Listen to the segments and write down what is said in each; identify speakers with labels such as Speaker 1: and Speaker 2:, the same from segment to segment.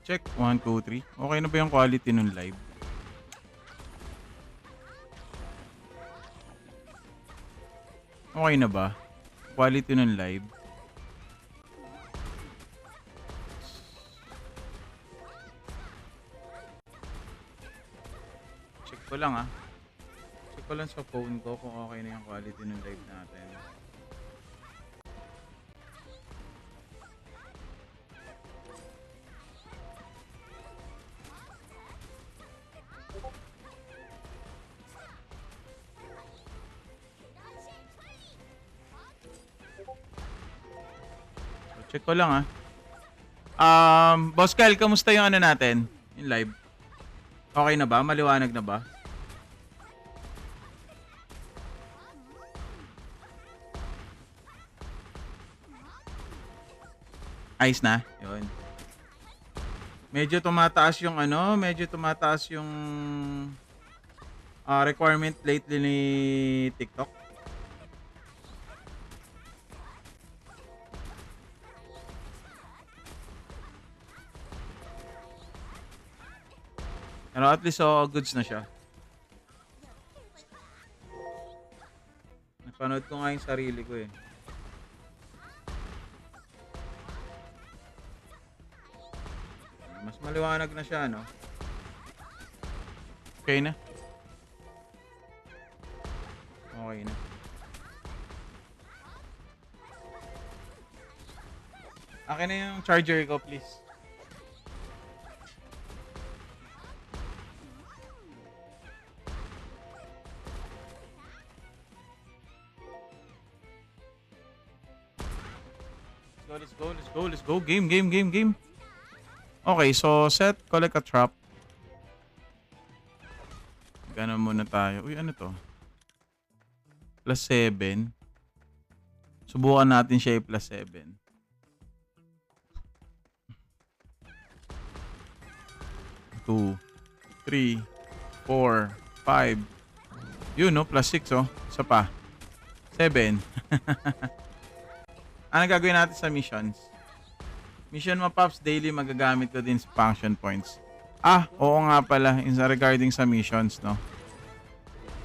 Speaker 1: Check. 1, 2, 3. Okay na ba yung quality ng live? Okay na ba? Quality ng live? Check ko lang ah. Check ko lang sa phone ko kung okay na yung quality ng live natin. Check ko lang ah. Boss Kyle, kamusta yung ano natin? Yung live? Okay na ba? Maliwanag na ba? Ayos na? Yun. Medyo tumataas yung ano, medyo tumataas yung requirement lately ni TikTok. Pero at least goods na siya. Napanood ko nga yung sarili ko eh. Mas maliwanag na siya, no? Okay na? Okay na. Akin na yung charger ko, please. Let's go. Game. Okay, so set, collect a trap. Gana muna tayo. Uy, ano to? Plus 7. Subukan natin siya plus 7. Two, 3, 4, 5. Yun, no? Plus 6, oh. Isa pa. 7. Ano gagawin natin sa missions? Mission mo, Pops, daily magagamit ko din sa function points. Oo nga pala. Regarding sa missions, no?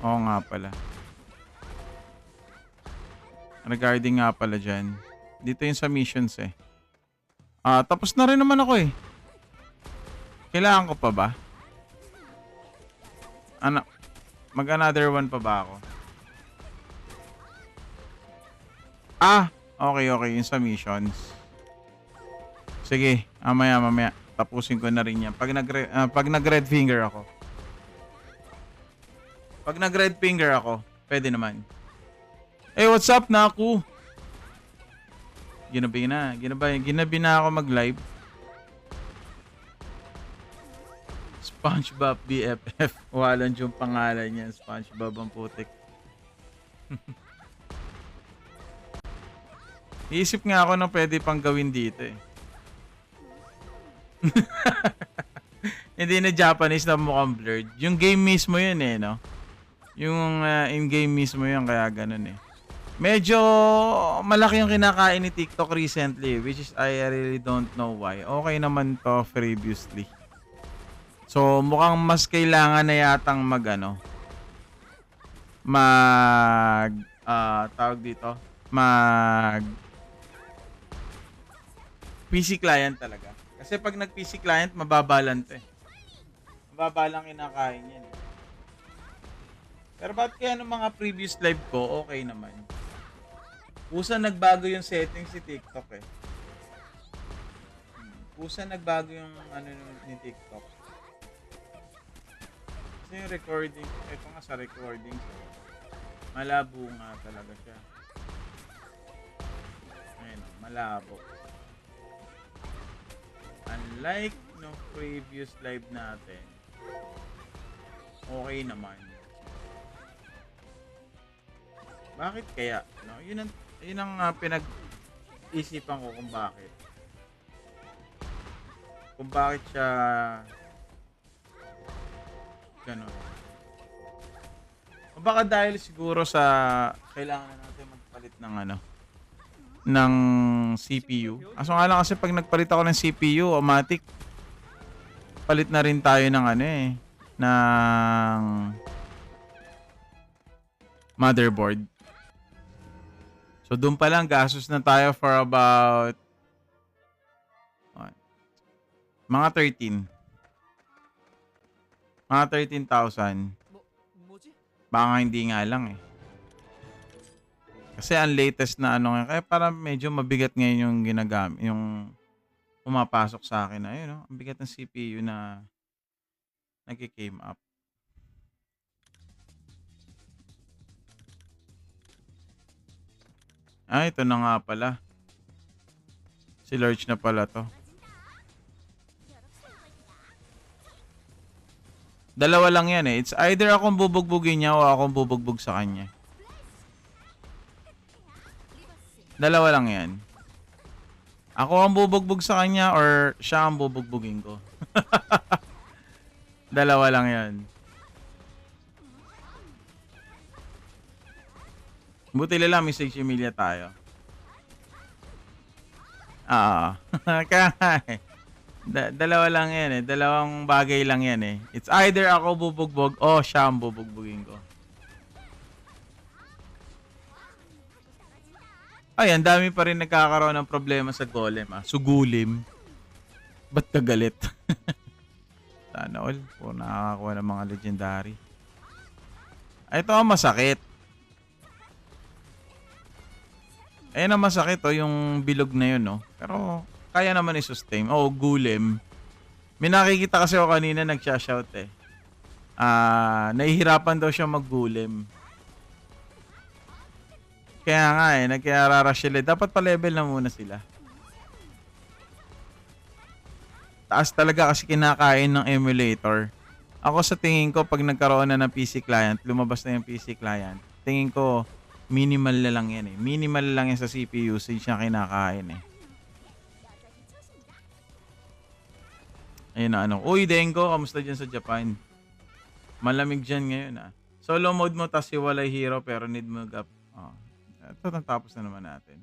Speaker 1: Oo nga pala. Regarding nga pala dyan. Dito yung sa missions, eh. Tapos na rin naman ako, eh. Kailangan ko pa ba? Ano? Mag-another one pa ba ako? Okay. Yung sa missions. Sige, mamaya. Tapusin ko na rin yan. Pag nag-red finger ako. Pag nag-red finger ako, pwede naman. Hey, what's up, Naku? Ginabi na ako mag-live. SpongeBob BFF. Walang yung pangalan niya. SpongeBob ang putik. Iisip nga ako na pwede pang gawin dito eh. Hindi na Japanese na mukhang blurred. Yung game mismo yun eh, no? Yung in-game mismo yun, kaya ganun eh. Medyo malaki yung kinakain ni TikTok recently, which is I really don't know why. Okay naman to previously. So, mukhang mas kailangan na yatang tawag dito, PC client talaga. Kasi pag nag-PC client, mababalan to eh. Mababalang kinakain yan eh. Pero ba't kaya nung mga previous live ko, okay naman. Kusa nagbago yung settings si TikTok eh. Kusa nagbago yung ni TikTok. Kasi yung recording, ito nga sa recording, so, malabo nga talaga siya. Ayun, malabo. Unlike no previous live natin, okay naman. Bakit kaya? No? Yun ang pinag-isipan ko kung bakit. Kung bakit siya ganun. O baka dahil siguro sa kailangan na natin magpalit ng CPU. Aso nga lang kasi pag nagpalit ako ng CPU, automatic nagpapalit na rin tayo ng ano eh, ng motherboard. So doon pa lang gastos na tayo for about mga 13. Mga 13,000. Baka hindi nga lang eh. Kasi ang latest na ano ngayon, kaya parang medyo mabigat ngayon yung ginagamit, yung pumapasok sa akin. Ayun, no? Ang bigat ng CPU na nag-came up. Ah, ito na nga pala. Si Lurch na pala to. Dalawa lang yan eh. It's either akong bubugbugin niya o akong bubugbog sa kanya. Dalawa lang yan. Ako ang bubugbog sa kanya or siya ang bubugbugin ko. Dalawa lang yan. Buti lang may Sage Emilia tayo. Kaya dalawa lang yan eh. Dalawang bagay lang yan eh. It's either ako bubugbog o siya ang bubugbugin ko. Ay, ang dami pa rin nagkakaroon ng problema sa golem ah. Sugulim. Ba't ka galit? Sana all. Puro nakakakuha ng mga legendary. Ay, ito ang masakit. Ayan ang masakit oh, yung bilog na yun no. Pero kaya naman i-sustain. Oh, gulem. May nakikita kasi ako kanina nag-shout eh. Nahihirapan daw siya mag-gulem. Kaya nga eh, nagkaya-rush sila. Dapat pa-level na muna sila. Taas talaga kasi kinakain ng emulator. Ako sa tingin ko, pag nagkaroon na ng PC client, lumabas na yung PC client, tingin ko, minimal na lang yan eh. Minimal lang yan sa CPU usage na kinakain eh. Ayun na ano. Uy, Dengo, kamusta dyan sa Japan? Malamig dyan ngayon ah. Solo mode mo, tas hiwalay hero, pero need mo up. Oh. Ito, natapos na naman natin.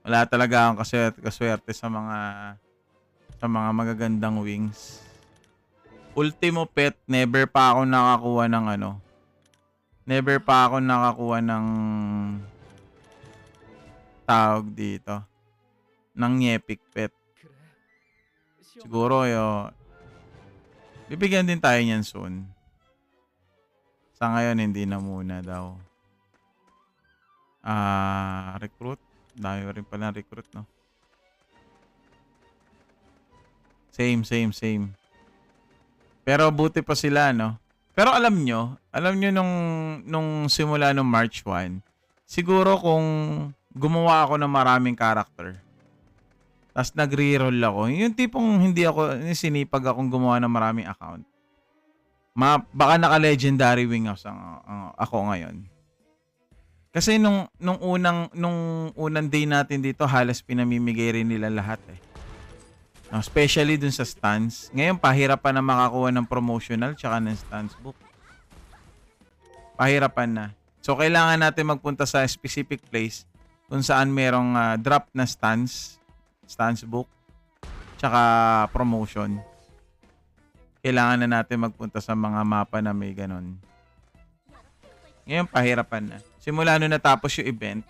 Speaker 1: Wala talaga akong kaswerte sa mga magagandang wings. Ultimo pet, never pa ako nakakuha ng ano. Never pa ako nakakuha ng tawag dito. Ng Nyepic pet. Siguro bibigyan din tayo niyan soon. Sa ngayon, hindi na muna daw. Recruit. Dami rin pala recruit, no? Same. Pero buti pa sila, no? Pero alam nyo nung simula nung March 1, siguro kung gumawa ako ng maraming character, tas nag-reroll ako, yung tipong hindi ako, sinipag akong gumawa ng maraming account, baka naka-legendary wing ako ngayon. Kasi nung unang day natin dito, halos pinamimigay rin nila lahat eh. Especially dun sa stance. Ngayon, pahirapan na makakuha ng promotional tsaka ng stance book. Pahirapan na. So, kailangan natin magpunta sa specific place kung saan merong drop na stance book, tsaka promotion. Kailangan na natin magpunta sa mga mapa na may ganun. Ngayon, pahirapan na. Simula nung natapos yung event.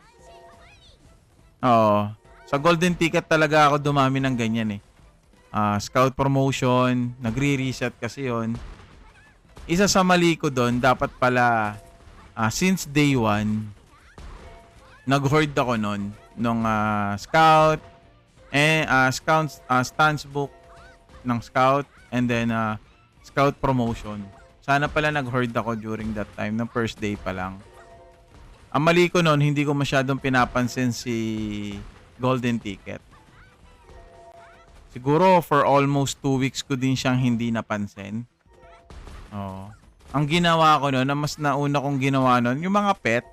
Speaker 1: Oo. Sa golden ticket talaga ako dumami ng ganyan eh. Scout promotion, nagre-reset kasi yon. Isa sa mali ko doon, dapat pala since day 1, nag-hoard ako noon nung scout, stance book ng scout, and then scout promotion. Sana pala nag-hoard ako during that time, ng first day pa lang. Ang mali ko noon, hindi ko masyadong pinapansin si golden ticket. Siguro for almost 2 weeks ko din siyang hindi napansin. Oh. Ang ginawa ko noon, na mas nauna kong ginawa noon, yung mga pet,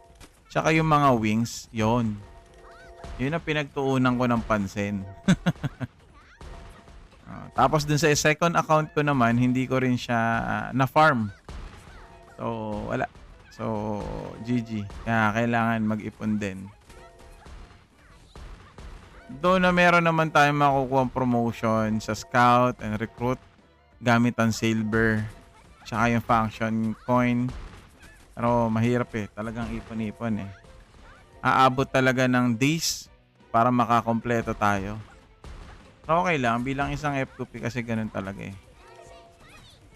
Speaker 1: tsaka yung mga wings, yon. Yun ang pinagtuunan ko ng pansin. Tapos dun sa second account ko naman, hindi ko rin siya na-farm. So, wala. So, GG. Kaya kailangan mag-ipon din. Doon na meron naman tayong makukuha promotion sa Scout and Recruit gamit ang Silver tsaka yung Function Coin. Pero mahirap eh. Talagang ipon-ipon eh. Aabot talaga ng days para makakompleto tayo. Pero okay lang. Bilang isang F2P kasi ganun talaga eh.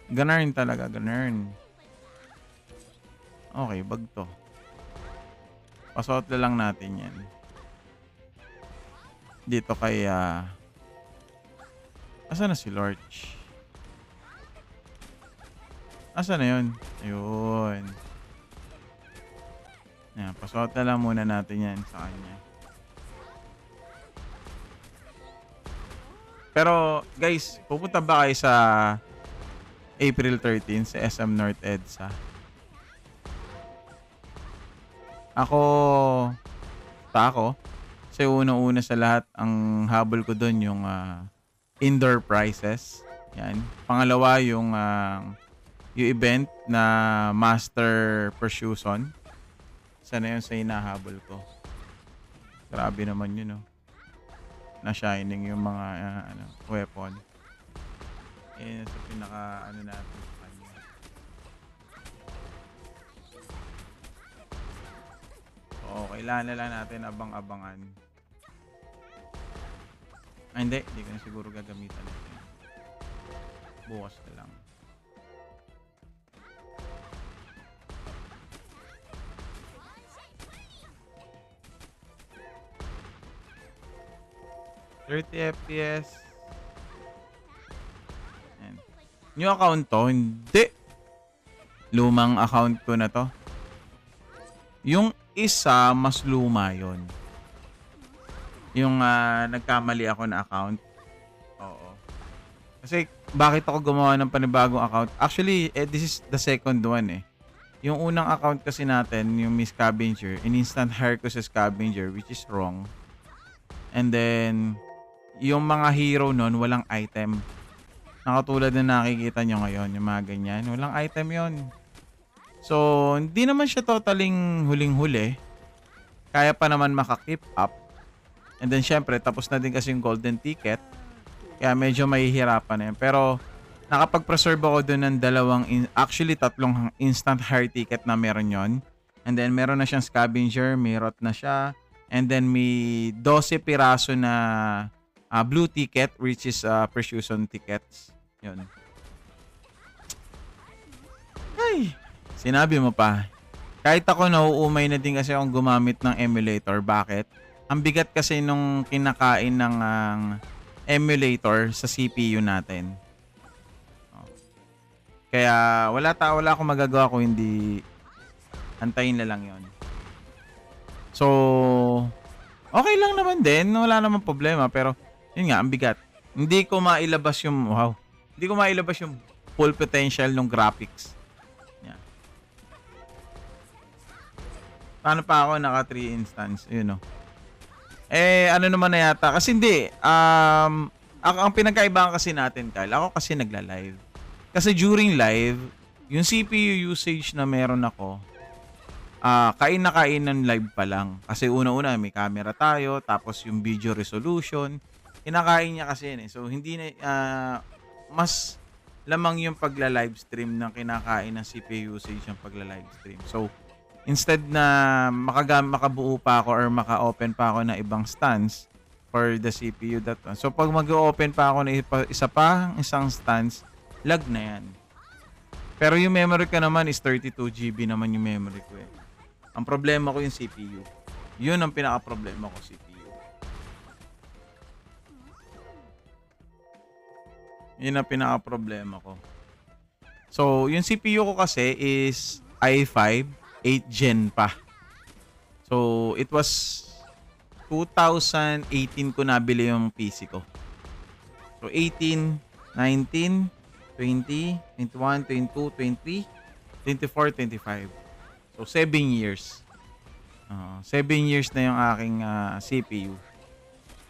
Speaker 1: Ganun talaga. Ganun. Okay, bag to. Pasuot na lang natin yan. Dito kay asa na si Lorch? Asa na yun? Ayun. Yan, pasuot na lang muna natin yan sa kanya. Pero guys, pupunta ba kayo sa April 13 sa SM North EDSA? Ako, kasi unang-una sa lahat, ang habol ko doon yung indoor prizes. Yan. Pangalawa, yung event na Master Persuasion. Sana yun sa hinahabol ko. Grabe naman yun, no? Na-shining yung mga weapon. Yan sa pinaka, natin sa kanya. Oo, kailangan na lang natin abang-abangan. Hindi ko na siguro gagamitan natin. Bukas na lang. FPS. Ayan. New account to? Hindi. Lumang account ko na to. Yung isa, mas luma yun. Yung nagkamali ako na account. Oo. Kasi bakit ako gumawa ng panibagong account? Actually, this is the second one eh. Yung unang account kasi natin, yung Miss Scavenger, in-instant hire ko sa Scavenger, which is wrong. And then, yung mga hero nun, walang item. Nakatulad na nakikita nyo ngayon, yung mga ganyan. Walang item yon. So, hindi naman siya totaling huling-huli. Kaya pa naman maka-keep up. And then, syempre, tapos na din kasi yung golden ticket. Kaya medyo mahihirapan na yun. Pero, nakapag-preserve ako dun ng actually tatlong instant hire ticket na meron yon. And then, meron na siyang scavenger, may rot na siya. And then, may 12 piraso na blue ticket, which is persuasion tickets. Yun. Ay, sinabi mo pa. Kahit ako nauumay na din kasi akong gumamit ng emulator. Bakit? Ang bigat kasi nung kinakain ng emulator sa CPU natin. Kaya wala akong magagawa kung hindi antayin na lang yon. So, okay lang naman din. Wala namang problema. Pero, yun nga, ang bigat. Hindi ko mailabas yung full potential ng graphics. Yan. Paano pa ako naka 3 instance? Yun, no? Ano naman na yata? Kasi hindi. Ang pinagkaibahan kasi natin, Kyle, ako kasi nagla-live. Kasi during live, yung CPU usage na meron ako, kain na kain ng live pa lang. Kasi una-una, may camera tayo, tapos yung video resolution, kinakain niya kasi yun eh. So, hindi na, mas lamang yung pagla-live stream ng kinakain ng CPU usage yung pagla-live stream. So, instead na makabuo pa ako or maka-open pa ako na ibang stance for the CPU that one. So, pag mag-open pa ako na isang stance, lag na yan. Pero yung memory ko naman is 32GB naman yung memory ko eh. Ang problema ko yung CPU. Yun ang pinaka-problema ko, CPU. Yun ang pinaka-problema ko. So, yung CPU ko kasi is i5, 8 Gen pa. So, it was 2018 ko nabili yung PC ko. So, 18, 19, 20, 21, 22, 23, 24, 25. So, 7 years. 7 years na yung aking CPU.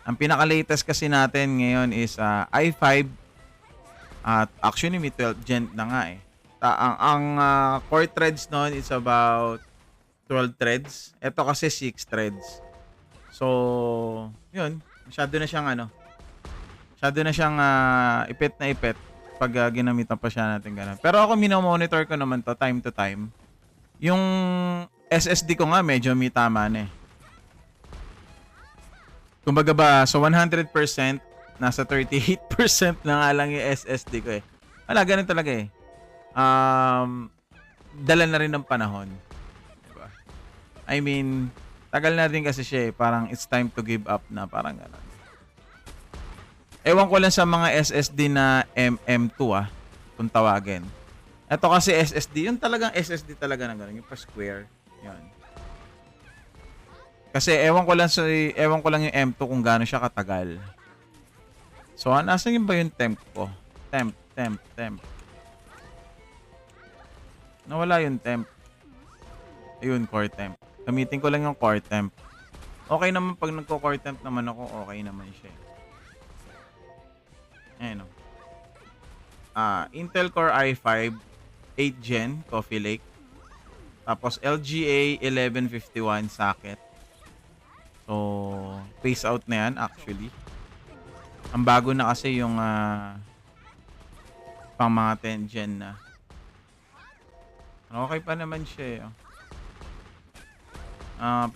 Speaker 1: Ang pinaka-latest kasi natin ngayon is i5. At actually, may 12 Gen na nga eh. Ang core threads nun is about 12 threads. Ito kasi 6 threads. So, yun. Masyado na siyang ano, masyado na siyang ipit na ipit pag ginamitan pa siya natin ganun. Pero ako minomonitor ko naman to time to time. Yung SSD ko nga medyo may tama na eh. Kumbaga ba, so 100%, nasa 38% na nga lang yung SSD ko eh. Wala, ganun talaga eh. Dala na rin ng panahon. Diba? I mean, tagal na rin kasi siya eh. Parang it's time to give up na. Parang gano'n. Ewan ko lang sa mga SSD na MM2 kung tawagin. Ito kasi SSD, yung talagang SSD talaga na gano'n. Yung pa-square. Yan. Kasi ewan ko lang yung M2 kung gaano siya katagal. So, nasan yung ba yung temp ko? Temp. Nawala yung temp. Ayun, core temp. Gamitin ko lang yung core temp. Okay naman pag nagko-core temp naman ako, okay naman siya. Ayan o. Intel Core i5 8 Gen Coffee Lake. Tapos LGA 1151 socket. So, phase out na yan actually. Ang bago na kasi yung pang mga 10 Gen na. Okay pa naman siya.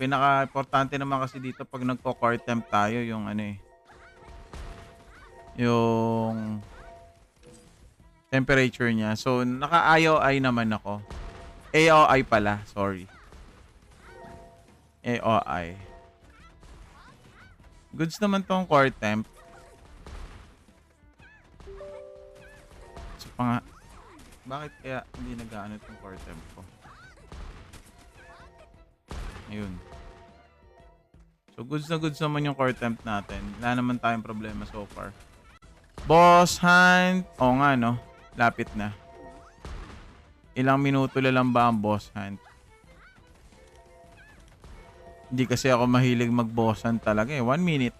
Speaker 1: Pinaka-importante naman kasi dito pag nagko-core temp tayo yung yung temperature niya. So, naka-IOI naman ako. AOI pala, sorry. AOI. Goods naman tong core temp. So, bakit kaya hindi nag-ano itong core temp ko? Ayun. So, goods na goods naman yung core temp natin. Wala naman tayong problema so far. Boss hunt. Oo nga, no? Lapit na. Ilang minuto lang ba ang boss hunt? Hindi kasi ako mahilig mag-boss hunt talaga eh. 1 minute.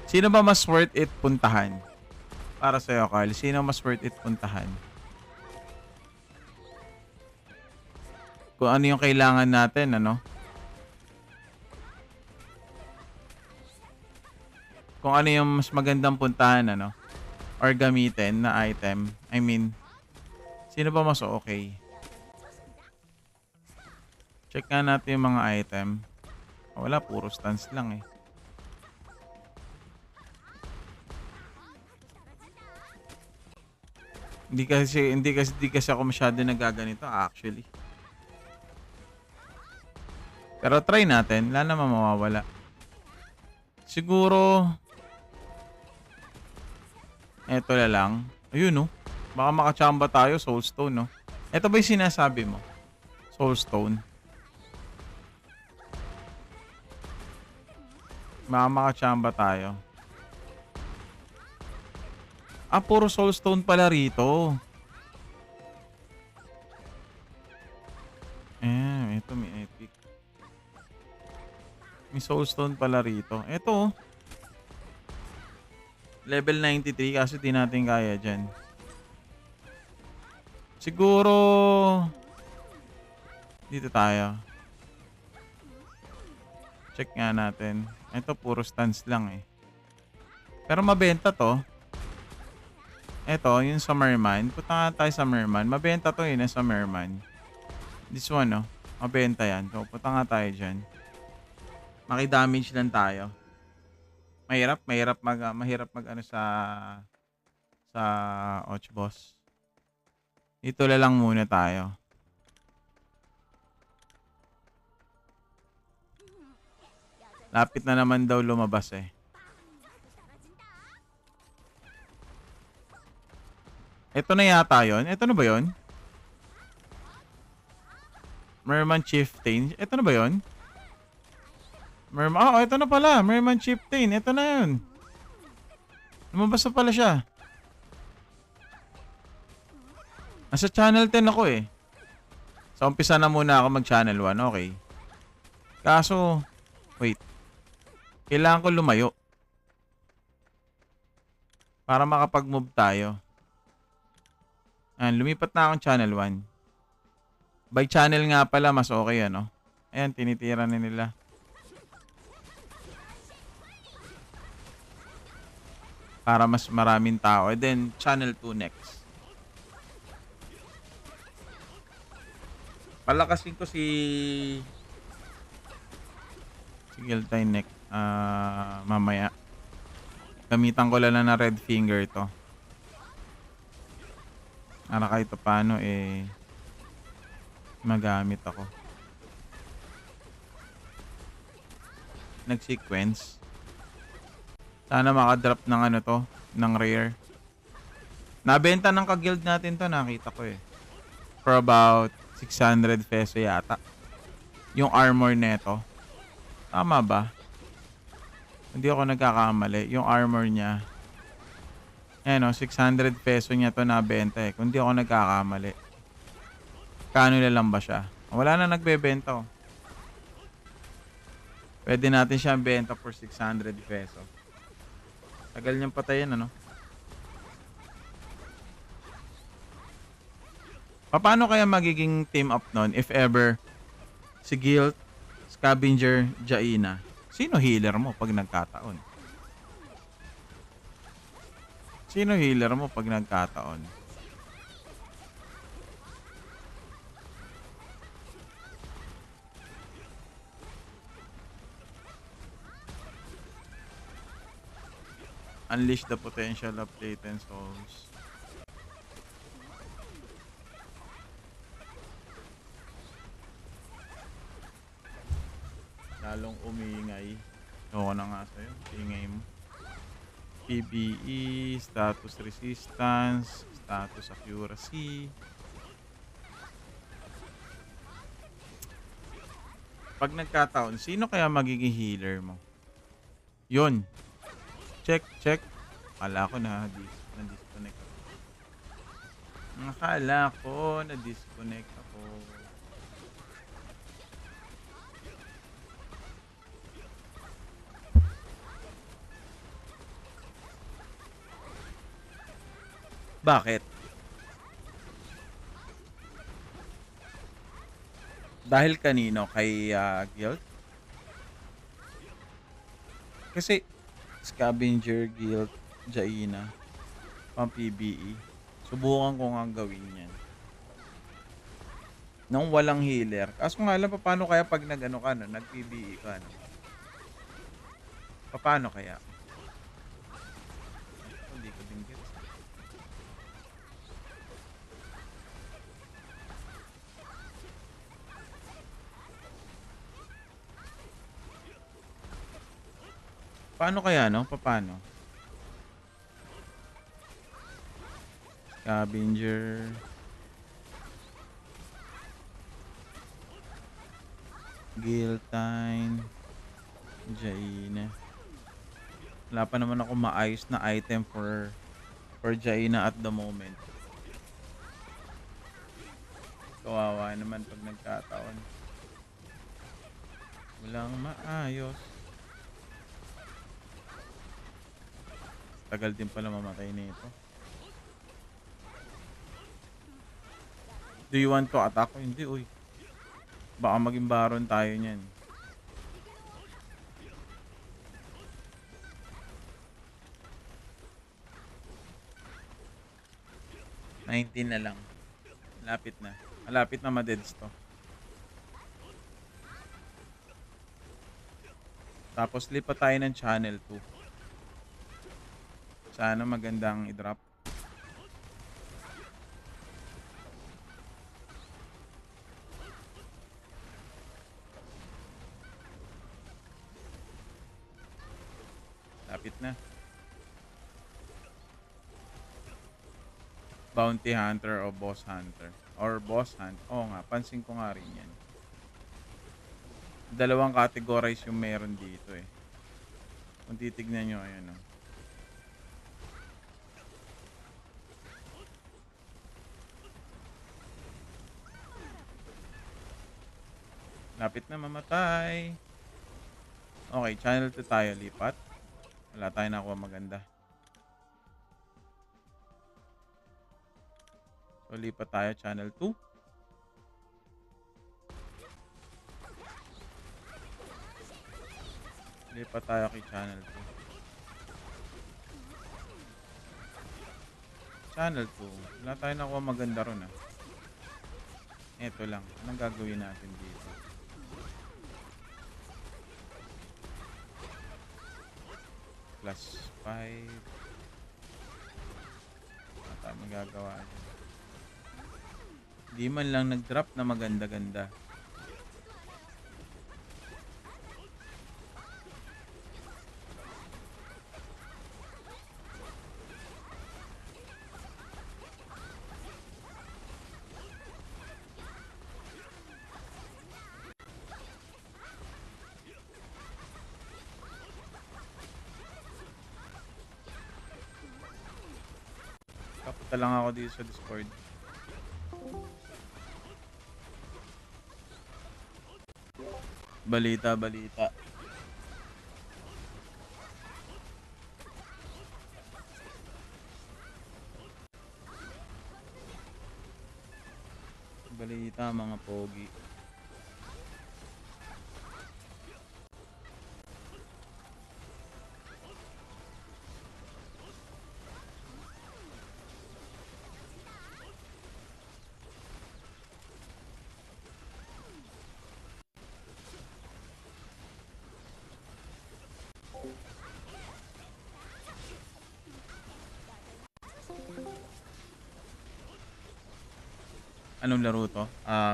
Speaker 1: Sino ba mas worth it puntahan? Para sa'yo, Carl. Sino mas worth it puntahan? Kung ano yung kailangan natin, ano? Kung ano yung mas magandang puntahan, ano? Or gamitin na item. I mean, sino ba mas okay? Check nga natin yung mga item. Wala, puro stance lang eh. Hindi kasi ako masyado nagaganito actually. Pero try natin. Wala naman mawawala. Siguro eto na lang. Ayun no. Baka makachamba tayo. Soulstone no. Eto ba yung sinasabi mo? Soulstone. Baka makachamba tayo. Puro soulstone pala rito. Ito may epic. May soulstone pala rito. Ito. Level 93 kasi di natin kaya dyan. Siguro dito tayo. Check nga natin. Ito puro stance lang eh. Pero mabenta to. Ito, yung sa Merman. Punta nga tayo sa Merman. Mabenta to yun sa Merman. This one, no? Mabenta yan. So, punta nga tayo dyan. Maki-damage lang tayo. Mahirap mag ano sa Och Boss. Dito lang muna tayo. Lapit na naman daw lumabas eh. Ito na yata yun. Ito na ba yun? Merman Chieftain. Ito na ba yun? Ito na pala. Merman Chieftain. Ito na yun. Lumabas na pala siya. Nasa channel 10 ako eh. So, umpisa na muna ako mag-channel 1. Okay. Kaso, wait. Kailangan ko lumayo. Para makapag-move tayo. Ayan, lumipat na akong channel 1. By channel nga pala, mas okay ano. Ayan, tinitira na nila. para mas maraming tao. And then, channel 2 next. Palakasin ko si Giltay next mamaya. Gamitan ko lang na red finger to. Para kahit paano magamit ako. Nag-sequence. Sana makadrop ng ano to, ng rare. Nabenta ng ka-guild natin to, nakita ko for about 600 peso yata. Yung armor neto. Tama ba? Hindi ako nagkakamali. Yung armor niya. 600 peso niya to nabenta kung di ako nagkakamali. Kano na lang ba siya? Wala na nagbebenta Pwede natin siyang benta for 600 peso. Tagal niyang patayin, ano? Paano kaya magiging team up nun if ever si Guild, Scavenger, Jaina? Sino healer mo pag nagkataon? Sino healer mo pag nagkataon? Unleash the potential of latent souls. Lalong umingay. Oo na nga sa'yo. Ingay mo. PBE, status resistance, status accuracy. Pag nagkataon, sino kaya magiging healer mo? Yun. Check. Akala ko na-disconnect ako. Akala ko na-disconnect ako. Bakit? Dahil kanino? Kay Guild? Kasi Scavenger, Guild, Jaina, pang PBE. Subukan ko nga gawin yan. Nang walang healer. Kaso nga lang, paano kaya pag nag-PBE ka? Paano kaya? Hindi ko din gets. Paano kaya, no? Paano? Scavenger. Guiltine. Jaina. Wala pa naman ako maayos na item for Jaina at the moment. Kawawa naman pag nagkataon. Walang maayos. Tagal din pala mamatay nito. Do you want to attack? Hindi, uy. Baka maging baron tayo niyan. $19 na lang. Malapit na ma-deads to. Tapos lipat tayo ng channel 2. Sana magandang i-drop. Lapit na. Bounty Hunter o Boss Hunter. Or Boss Hunt. Oo nga, pansin ko nga rin yan. Dalawang categorize yung meron dito Kung titignan nyo, ayan Lapit na mamatay. Okay, channel 2 tayo lipat. Wala tayo nakuha maganda. So, lipat tayo channel 2. Lipat tayo kay channel 2. Channel 2. Wala tayong nakuha maganda ron ah. Eto lang. Anong gagawin natin dito? +5. Wala tayong magagawa dyan. Di man lang nag-drop na maganda-ganda. Kapunta lang ako dito sa Discord. Balita, balita. Balita mga pogi. Anong laro to?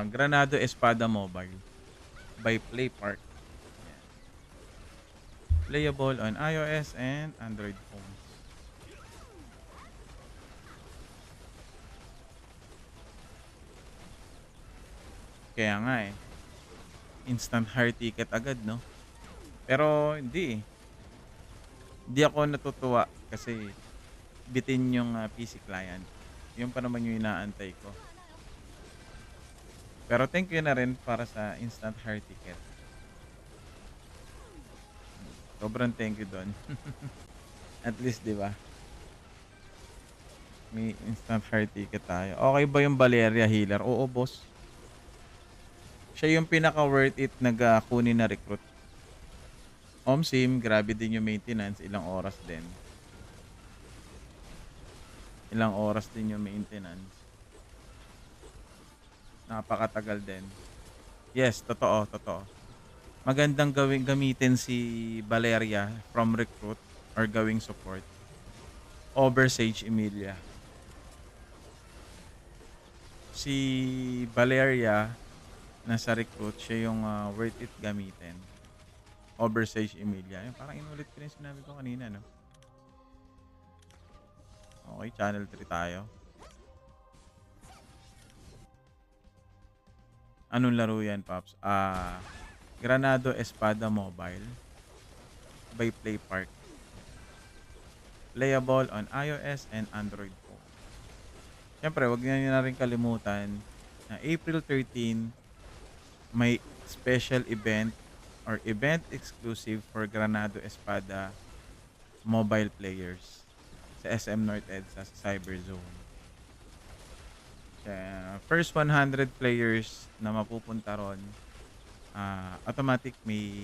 Speaker 1: Granado Espada Mobile by PlayPark. Yan. Playable on iOS and Android phones. Kaya nga eh. Instant hard ticket agad, no? Pero hindi eh. Hindi ako natutuwa kasi bitin yung PC client. Yung pa naman yung inaantay ko. Pero thank you na rin para sa instant hard ticket. Sobrang thank you doon. At least, di ba? May instant hard ticket tayo. Okay ba yung Valeria healer? Oo, boss. Siya yung pinaka worth it kunin na recruit. Sim, grabe din yung maintenance. Ilang oras din. Ilang oras din yung maintenance. Napakatagal din. Yes, totoo, totoo. Magandang gamitin si Valeria from recruit or gawing support over Sage Emilia. Si Valeria nasa recruit, siya yung worth it gamitin over Sage Emilia. Yung parang inulit ko rin sinabi ko kanina, no? Okay, channel 3 tayo. Anong laro yan, Pops? Granado Espada Mobile by PlayPark. Playable on iOS and Android phone. Siyempre, wag niyo na rin kalimutan na April 13, may special event or event exclusive for Granado Espada mobile players sa SM North EDSA sa Cyberzone. First 100 players na mapupunta ron, automatic may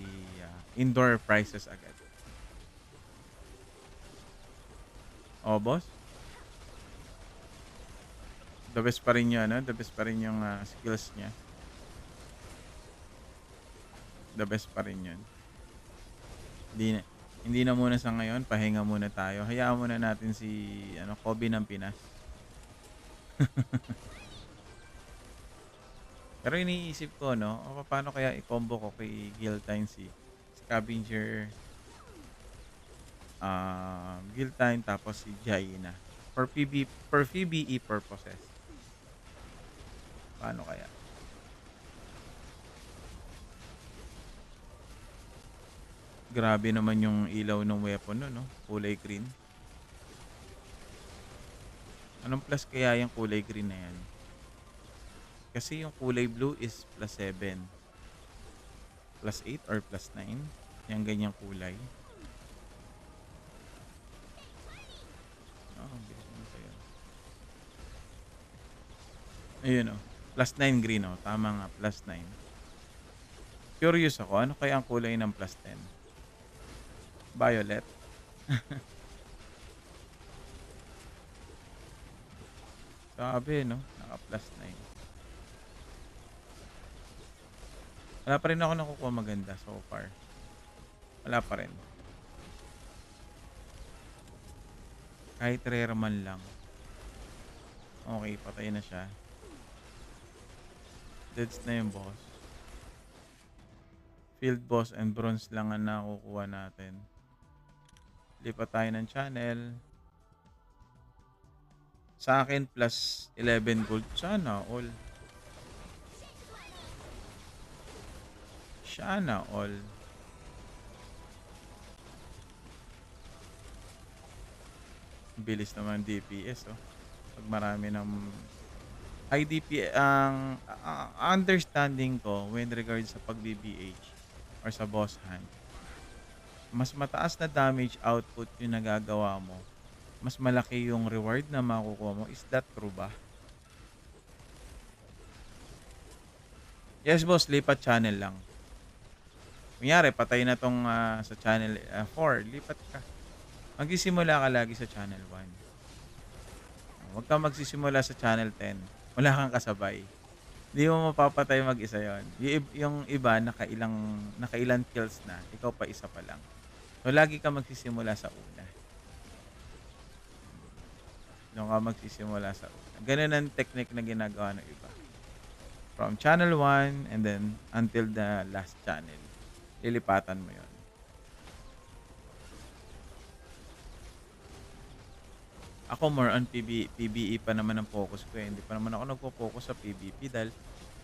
Speaker 1: indoor prizes agad. Oh, boss? The best pa rin yun, no? The best pa rin yung skills niya. The best pa rin yun. Hindi na muna sa ngayon, pahinga muna tayo. Hayaan muna natin si Kobe ng Pinas. Pero iniisip ko, no, paano kaya i-combo ko kay Guiltine si Scavenger, Guiltine, tapos si Jaina. For PvE purposes. Paano kaya? Grabe naman yung ilaw ng weapon, no? Kulay green. Anong plus kaya yung kulay green na yan? Kasi yung kulay blue is +7. +8 or +9. Yung ganyang kulay. Bilis naman sa'yo. Ayun o. +9 green o. Tama nga, +9. Curious ako, ano kaya ang kulay ng +10? Violet. Grabe, no? Naka-plus 9. Wala pa rin ako nakukuha maganda so far. Wala pa rin. Kahit rare man lang. Okay, patay na siya. Deads na yung boss. Field boss and bronze lang ang nakukuha natin. Lipat tayo ng channel. Sa akin, plus 11 gold. Sana all. Sana all. Bilis naman DPS, oh. Pag marami ng high DPS, ang understanding ko when regards sa pag-BBH or sa boss hunt, mas mataas na damage output yung nagagawa mo, mas malaki yung reward na makukuha mo. Is that true ba? Yes, boss. Lipat channel lang. Kunyari, patay na tong sa channel 4. Lipat ka. Magsisimula ka lagi sa channel 1. Huwag kang magsisimula sa channel 10. Wala kang kasabay. Hindi mo mapapatay mag-isa yon. Yung iba, nakailan kills na. Ikaw pa isa pa lang. So, lagi ka magsisimula sa una. Doon ka magsisimula sa una. Ganun ang technique na ginagawa ng iba. From channel 1 and then until the last channel. Lilipatan mo yon. Ako more on PBE pa naman ang focus ko eh. Hindi pa naman ako nagpo-focus sa PvP dahil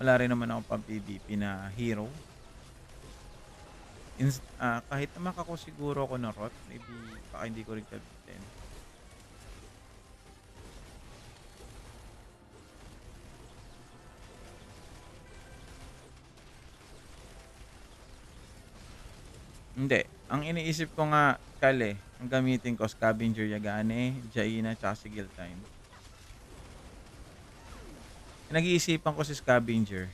Speaker 1: wala rin naman ako pang PvP na hero. Kahit na makako siguro ako ng rot, maybe baka hindi ko rin kabitin. Hindi. Ang iniisip ko nga, Kale, ang gamitin ko, Scavenger Yagane, Jaina, tsaka Sigil Time. Nag-iisipan ko si Scavenger.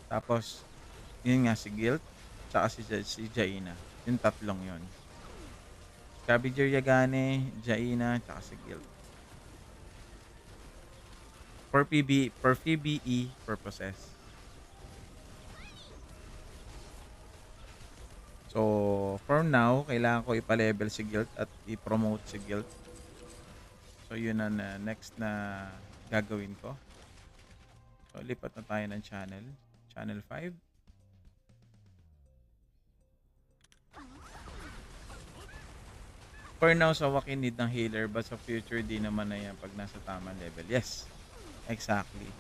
Speaker 1: Tapos, yun nga, si Guild, tsaka si Jaina. Yung tatlong yun. Scavenger Yagane, Jaina, tsaka si Guild. For PvE purposes. So, for now, kailangan ko ipa-level si Guild at i-promote si Guild. So, yun ang next na gagawin ko. So, lipat na tayo ng channel. Channel 5. For now, sa Wakin need ng healer, but sa future, di naman na yan pag nasa tamang level. Yes, exactly.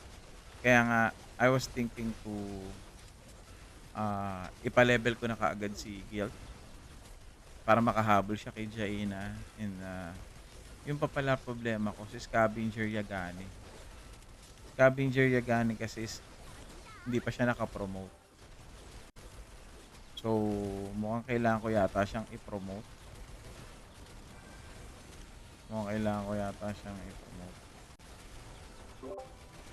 Speaker 1: Kaya nga, I was thinking to ipa-level ko na kaagad si Guild para makahabol siya kay Jaina. And yung pa pala problema ko, si Scavenger Yagane. Scavenger Yagane kasi hindi pa siya nakapromote. So, mukhang kailangan ko yata siyang i-promote.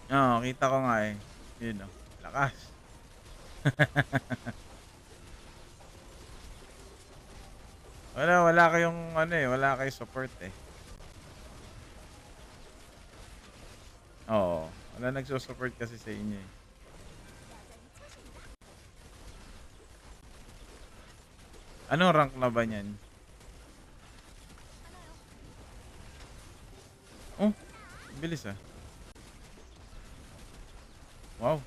Speaker 1: Oo, kita ko nga eh. Yun o. Lakas. wala kayong wala kayong support eh. Oo. Wala nagsusupport kasi sa inyo eh. Anong rank na ba niyan? Oh, bilis ah. Wow.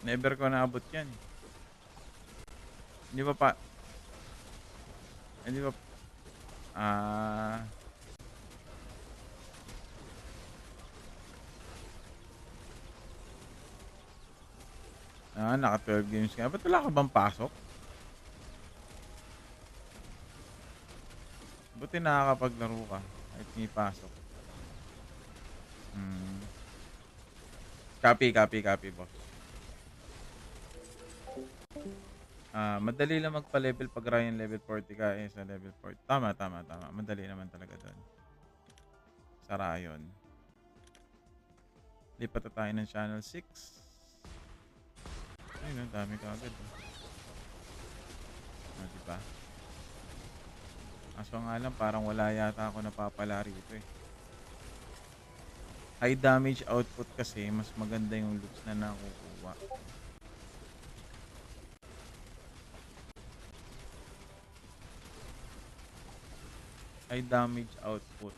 Speaker 1: Never ko naabot yan. Hindi ba naka 12 games ka. Ba't wala ka bang pasok? Buti nakakapaglaro ka kahit may pasok. Copy, boss. Madali lang magpa-level pag Ryan level 40 ka sa level 40. Tama. Madali naman talaga doon. Sa Ryan. Lipat na tayo ng channel 6. Ayun, ang dami ka agad. Diba? Aso nga lang, parang wala yata ako napapala rito eh. High damage output kasi, mas maganda yung loots na nakukuha. High damage output.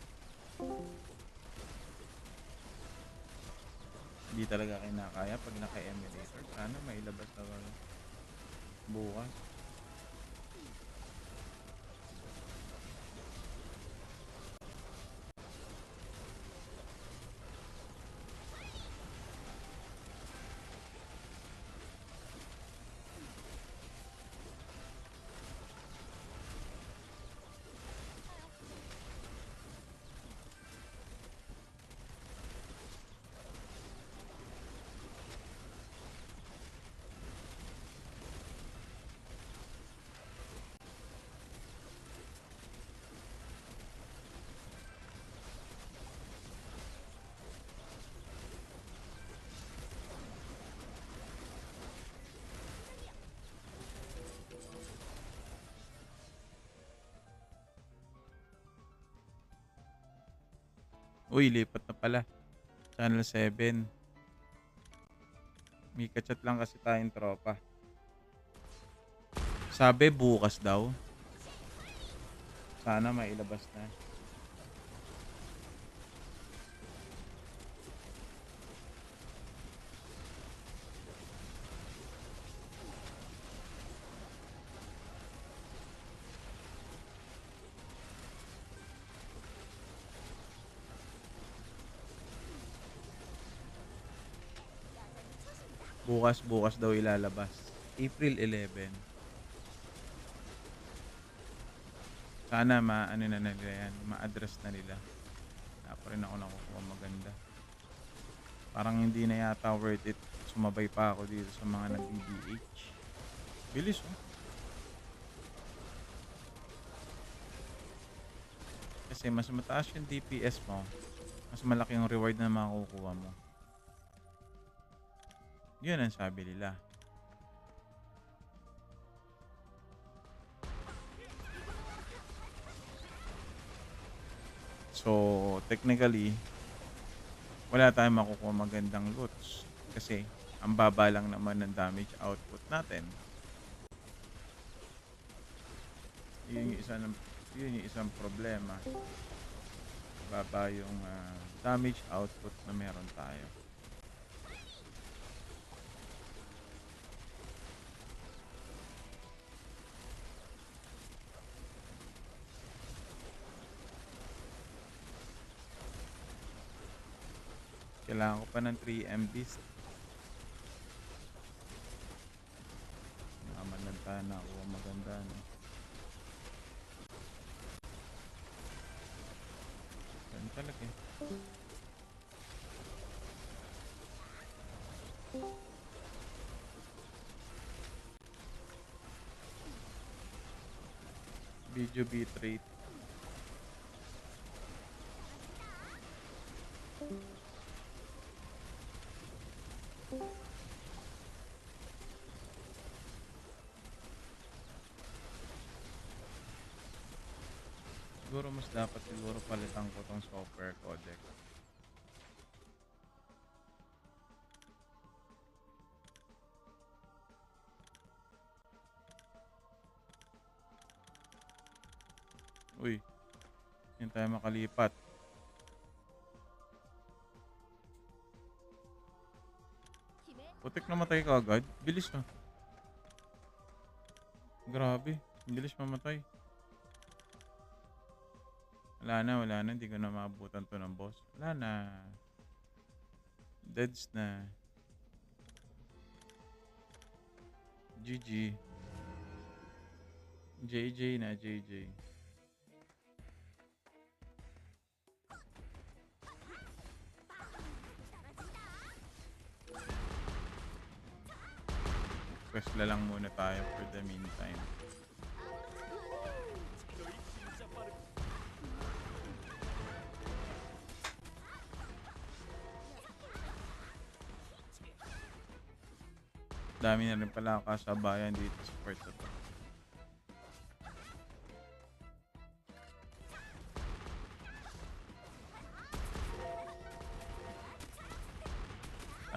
Speaker 1: Hindi talaga kinakaya pag naka-emulator. Sana mailabas na bukas. Uy, lipat na pala. Channel 7. May kachat lang kasi tayong tropa. Sabi bukas daw. Sana mailabas na. Bukas daw ilalabas. April 11. Sana ano na nila yan. Ma-address na nila. Wala pa rin ako nakukuha maganda. Parang hindi na yata worth it. Sumabay pa ako dito sa mga nag-DDH. Bilis oh. Kasi mas mataas yung DPS mo, mas malaki yung reward na makukuha mo. Yun ang sabi nila. So, technically, wala tayong makukuha magandang loots. Kasi, ang baba lang naman ng damage output natin. Yun yung isang problema. Baba yung damage output na meron tayo. Kailangan ko pa ng 3 MBs. Naman lang tayo nakuha maganda, no? Ganun talaga eh. Video bitrate. Siguro mas dapat palitan ko tong software codec. Uy, hindi tayo makalipat. Putik namatay ka agad. Bilis na. Grabe, bilis mamatay. Wala na. Hindi ko na maabutan to ng boss. Wala na. Deads na. GG. JJ na, JJ. Quest na lang muna tayo for the meantime. Dami na rin pala kasabayan dito sa part na to.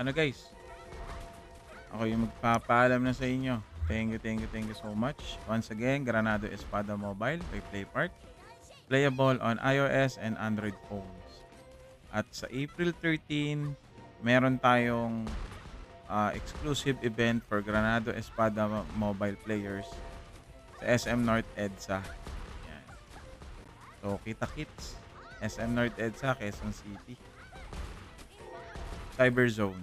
Speaker 1: ano guys, ako yung magpapaalam na sa inyo. Thank you so much. Once again, Granado Espada Mobile by PlayPark. Playable on iOS and Android phones. At sa April 13, meron tayong exclusive event for Granado Espada mobile players sa SM North EDSA. Yan. So, kita-kits. SM North EDSA, Quezon City. Cyber Zone.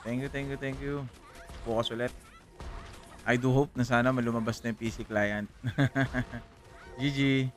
Speaker 1: Yan. Thank you. Bukas ulit. I do hope na sana malumabas na yung PC client. GG.